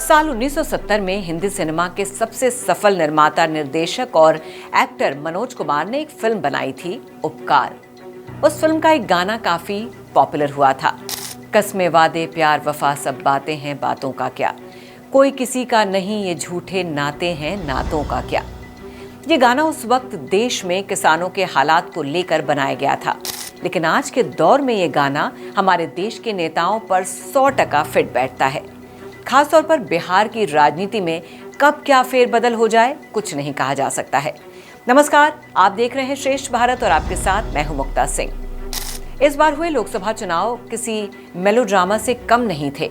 साल 1970 में हिंदी सिनेमा के सबसे सफल निर्माता, निर्देशक और एक्टर मनोज कुमार ने एक फिल्म बनाई थी, उपकार। उस फिल्म का एक गाना काफी पॉपुलर हुआ था। कस्मे वादे प्यार वफा सब बातें हैं, बातों का क्या, कोई किसी का नहीं, ये झूठे नाते हैं, नातों का क्या। ये गाना उस वक्त देश में किसानों के हालात को लेकर बनाया गया था, लेकिन आज के दौर में ये गाना हमारे देश के नेताओं पर 100% फिट बैठता है। खासतौर पर बिहार की राजनीति में कब क्या फेरबदल हो जाए, कुछ नहीं कहा जा सकता है। नमस्कार, आप देख रहे हैं श्रेष्ठ भारत और आपके साथ मैं हूं मुक्ता सिंह। इस बार हुए लोकसभा चुनाव किसी मेलोड्रामा से कम नहीं थे।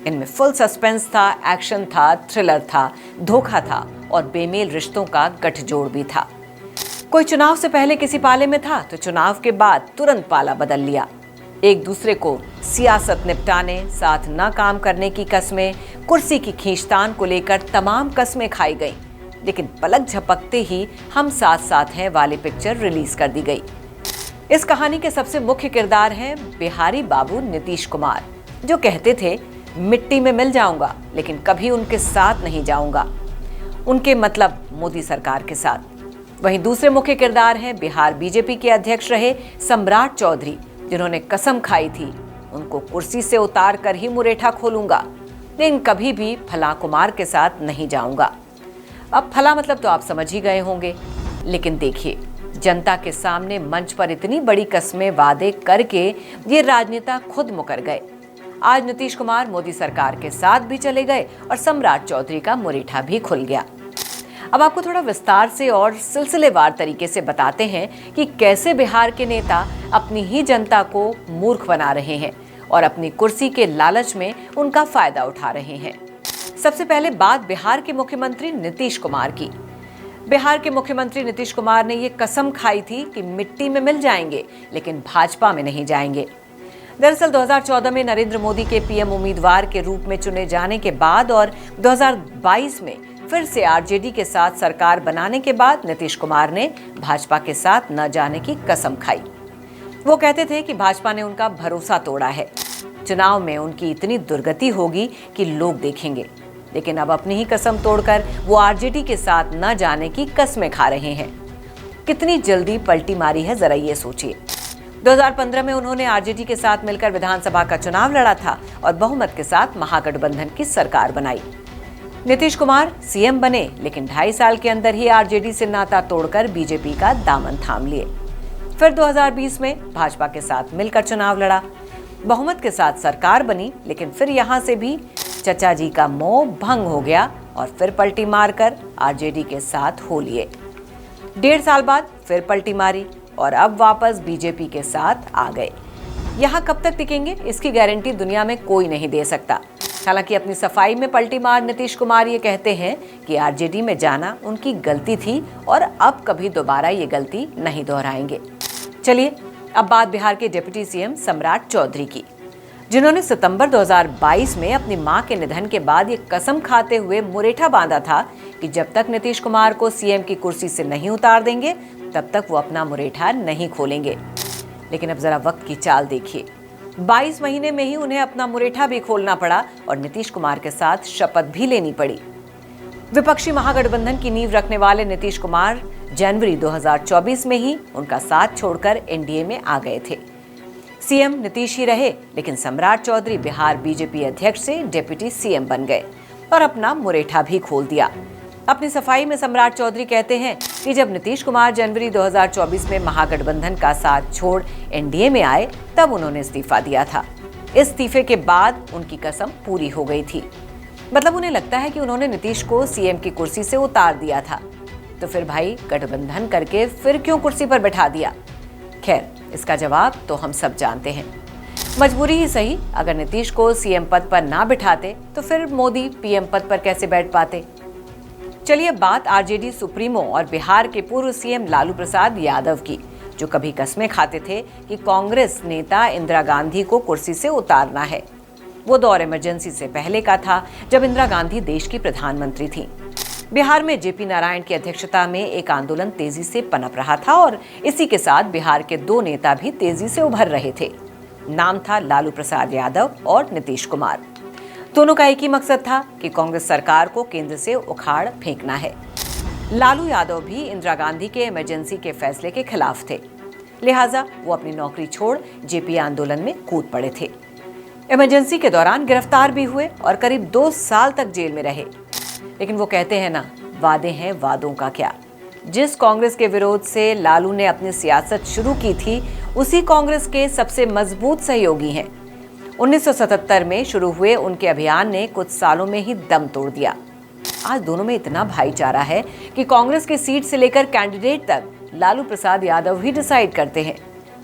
इनमें फुल सस्पेंस था, एक्शन था, थ्रिलर था, धोखा था और बेमेल रिश्तों का गठजोड़ भी था। कोई चुनाव से पहले किसी पाले में था तो चुनाव के बाद तुरंत पाला बदल लिया। एक दूसरे को सियासत निपटाने, साथ न काम करने की कस्में, कुर्सी की खींचतान को लेकर तमाम कस्में खाई गईं, लेकिन पलक झपकते ही हम साथ साथ हैं वाली पिक्चर रिलीज कर दी गई। इस कहानी के सबसे मुख्य किरदार हैं बिहारी बाबू नीतीश कुमार, जो कहते थे मिट्टी में मिल जाऊंगा लेकिन कभी उनके साथ नहीं जाऊंगा, उनके मतलब मोदी सरकार के साथ। वहीं दूसरे मुख्य किरदार हैं बिहार बीजेपी के अध्यक्ष रहे सम्राट चौधरी, जिन्होंने कसम खाई थी उनको कुर्सी से उतार कर ही मुरेठा खोलूंगा, लेकिन कभी भी फला कुमार के साथ नहीं जाऊंगा। अब फला मतलब तो आप समझ ही गए होंगे, लेकिन देखिए, जनता के सामने मंच पर इतनी बड़ी कस्में वादे करके ये राजनेता खुद मुकर गए। आज नीतीश कुमार मोदी सरकार के साथ भी चले गए और सम्राट चौधरी का मुरेठा भी खुल गया। अब आपको थोड़ा विस्तार से और सिलसिलेवार तरीके से बताते हैं कि कैसे बिहार के नेता अपनी ही जनता को मूर्ख बना रहे हैं और अपनी कुर्सी के लालच में उनका फायदा उठा रहे हैं। सबसे पहले बात बिहार के मुख्यमंत्री नीतीश कुमार की। बिहार के मुख्यमंत्री नीतीश कुमार ने ये कसम खाई थी कि मिट्टी में मिल जाएंगे लेकिन भाजपा में नहीं जाएंगे। दरअसल 2014 में नरेंद्र मोदी के पीएम उम्मीदवार के रूप में चुने जाने के बाद और 2022 में फिर से आरजेडी के साथ सरकार बनाने के बाद नीतीश कुमार ने भाजपा के साथ न जाने की कसम खाई। वो कहते थे कि भाजपा ने उनका भरोसा तोड़ा है, चुनाव में उनकी इतनी दुर्गति होगी कि लोग देखेंगे, लेकिन अब अपनी ही कसम तोड़कर वो आरजेडी के साथ न जाने की कस्में खा रहे हैं। कितनी जल्दी पलटी मारी है, जरा ये सोचिए। 2015 में उन्होंने आरजेडी के साथ मिलकर विधानसभा का चुनाव लड़ा था और बहुमत के साथ महागठबंधन की सरकार बनाई। नीतीश कुमार सीएम बने, लेकिन 2.5 साल के अंदर ही आरजेडी से नाता तोड़कर बीजेपी का दामन थाम लिए। फिर 2020 में भाजपा के साथ मिलकर चुनाव लड़ा, बहुमत के साथ सरकार बनी, लेकिन फिर यहां से भी चचा जी का मोह भंग हो गया और फिर पलटी मारकर आरजेडी के साथ हो लिए। 1.5 साल बाद फिर पलटी मारी और अब वापस बीजेपी के साथ आ गए। यहाँ कब तक टिकेंगे, इसकी गारंटी दुनिया में कोई नहीं दे सकता। हालांकि अपनी सफाई में पलटी मार नीतीश कुमार ये कहते हैं कि आरजेडी में जाना उनकी गलती थी और अब कभी दोबारा ये गलती नहीं दोहराएंगे। चलिए अब बात बिहार के डिप्टी सीएम सम्राट चौधरी की, जिन्होंने सितंबर 2022 में अपनी मां के निधन के बाद ये कसम खाते हुए मुरेठा बांधा था कि जब तक नीतीश कुमार को सीएम की कुर्सी से नहीं उतार देंगे तब तक वो अपना मुरेठा नहीं खोलेंगे। लेकिन अब जरा वक्त की चाल देखिए, 22 महीने में ही उन्हें अपना मुरेठा भी खोलना पड़ा और नीतीश कुमार के साथ शपथ भी लेनी पड़ी। विपक्षी महागठबंधन की नींव रखने वाले नीतीश कुमार जनवरी 2024 में ही उनका साथ छोड़कर एनडीए में आ गए थे। सीएम नीतीश ही रहे, लेकिन सम्राट चौधरी बिहार बीजेपी अध्यक्ष से डिप्टी सीएम बन गए और अपना मुरेठा भी खोल दिया। अपनी सफाई में सम्राट चौधरी कहते हैं कि जब नीतीश कुमार जनवरी 2024 में महागठबंधन का साथ छोड़ एनडीए में आए तब उन्होंने इस्तीफा दिया था। इस्तीफे के बाद उनकी कसम पूरी हो गई थी। मतलब उन्हें लगता है कि उन्होंने नीतीश को सीएम की कुर्सी से उतार दिया था, तो फिर भाई गठबंधन करके फिर क्यों कुर्सी पर बैठा दिया? खैर, इसका जवाब तो हम सब जानते हैं। मजबूरी ही सही, अगर नीतीश को सीएम पद पर ना बिठाते तो फिर मोदी पीएम पद पर कैसे बैठ पाते। चलिए बात आरजेडी सुप्रीमो और बिहार के पूर्व सीएम लालू प्रसाद यादव की, जो कभी कस्में खाते थे कि कांग्रेस नेता इंदिरा गांधी को कुर्सी से उतारना है। वो दौर इमरजेंसी से पहले का था, जब इंदिरा गांधी देश की प्रधानमंत्री थी। बिहार में जेपी नारायण की अध्यक्षता में एक आंदोलन तेजी से पनप रहा था और इसी के साथ बिहार के 2 नेता भी तेजी से उभर रहे थे। नाम था लालू प्रसाद यादव और नीतीश कुमार। दोनों का एक ही मकसद था कि कांग्रेस सरकार को केंद्र से उखाड़ फेंकना है। लालू यादव भी इंदिरा गांधी के इमरजेंसी के फैसले के खिलाफ थे, लिहाजा वो अपनी नौकरी छोड़ जेपी आंदोलन में कूद पड़े थे। इमरजेंसी के दौरान गिरफ्तार भी हुए और करीब 2 साल तक जेल में रहे। लेकिन वो कहते हैं ना, वादे हैं वादों का क्या। जिस कांग्रेस के विरोध से लालू ने अपनी सियासत शुरू की थी, उसी कांग्रेस के सबसे मजबूत सहयोगी हैं। 1977 में शुरू हुए उनके अभियान ने कुछ सालों में ही दम तोड़ दिया। आज दोनों में इतना भाईचारा है कि कांग्रेस की सीट से लेकर कैंडिडेट तक लालू प्रसाद यादव ही डिसाइड करते हैं।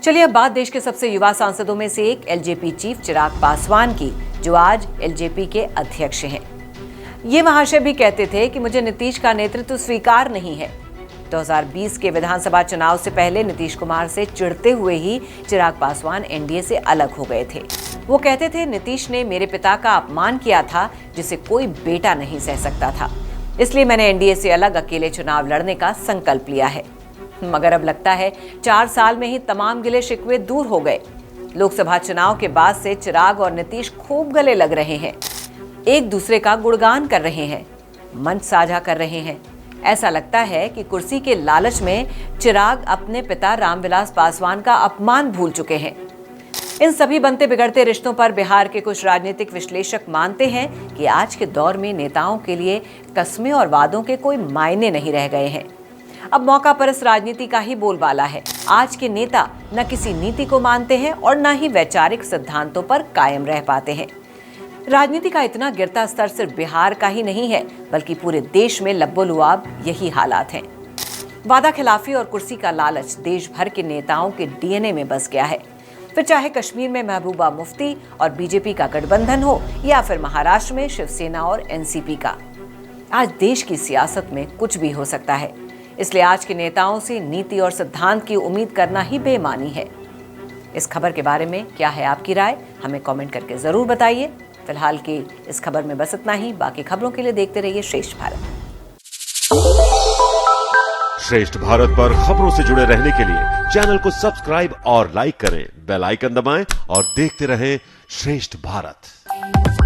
चलिए अब बात देश के सबसे युवा सांसदों में से एक एलजेपी चीफ चिराग पासवान की, जो आज एलजेपी के अध्यक्ष हैं। ये महाशय भी कहते थे कि मुझे नीतीश का नेतृत्व स्वीकार नहीं है। 2020 के विधानसभा चुनाव से पहले नीतीश कुमार से चिढ़ते हुए ही चिराग पासवान एनडीए से अलग हो गए थे। वो कहते थे, नीतीश ने मेरे पिता का अपमान किया था जिसे कोई बेटा नहीं सह सकता था, इसलिए मैंने एनडीए से अलग अकेले चुनाव लड़ने का संकल्प लिया है। मगर अब लगता है 4 साल में ही तमाम गिले शिकवे दूर हो गए। लोकसभा चुनाव के बाद से चिराग और नीतीश खूब गले लग रहे हैं, एक दूसरे का गुणगान कर रहे हैं, मंच साझा कर रहे हैं। ऐसा लगता है कि कुर्सी के लालच में चिराग अपने पिता रामविलास पासवान का अपमान भूल चुके हैं। इन सभी बनते बिगड़ते रिश्तों पर बिहार के कुछ राजनीतिक विश्लेषक मानते हैं कि आज के दौर में नेताओं के लिए कस्में और वादों के कोई मायने नहीं रह गए हैं। अब मौका पर इस राजनीति का ही बोलबाला है। आज के नेता न किसी नीति को मानते हैं और न ही वैचारिक सिद्धांतों पर कायम रह पाते हैं। राजनीति का इतना गिरता स्तर सिर्फ बिहार का ही नहीं है, बल्कि पूरे देश में लब्बो-लुआब यही हालात हैं। वादा खिलाफी और कुर्सी का लालच देश भर के नेताओं के डीएनए में बस गया है। फिर चाहे कश्मीर में महबूबा मुफ्ती और बीजेपी का गठबंधन हो, या फिर महाराष्ट्र में शिवसेना और एनसीपी का। आज देश की सियासत में कुछ भी हो सकता है, इसलिए आज के नेताओं से नीति और सिद्धांत की उम्मीद करना ही बेईमानी है। इस खबर के बारे में क्या है आपकी राय, हमें कमेंट करके जरूर बताइए। फिलहाल की इस खबर में बस इतना ही। बाकी खबरों के लिए देखते रहिए श्रेष्ठ भारत। श्रेष्ठ भारत पर खबरों से जुड़े रहने के लिए चैनल को सब्सक्राइब और लाइक करें, बेल आइकन दबाएं और देखते रहें श्रेष्ठ भारत।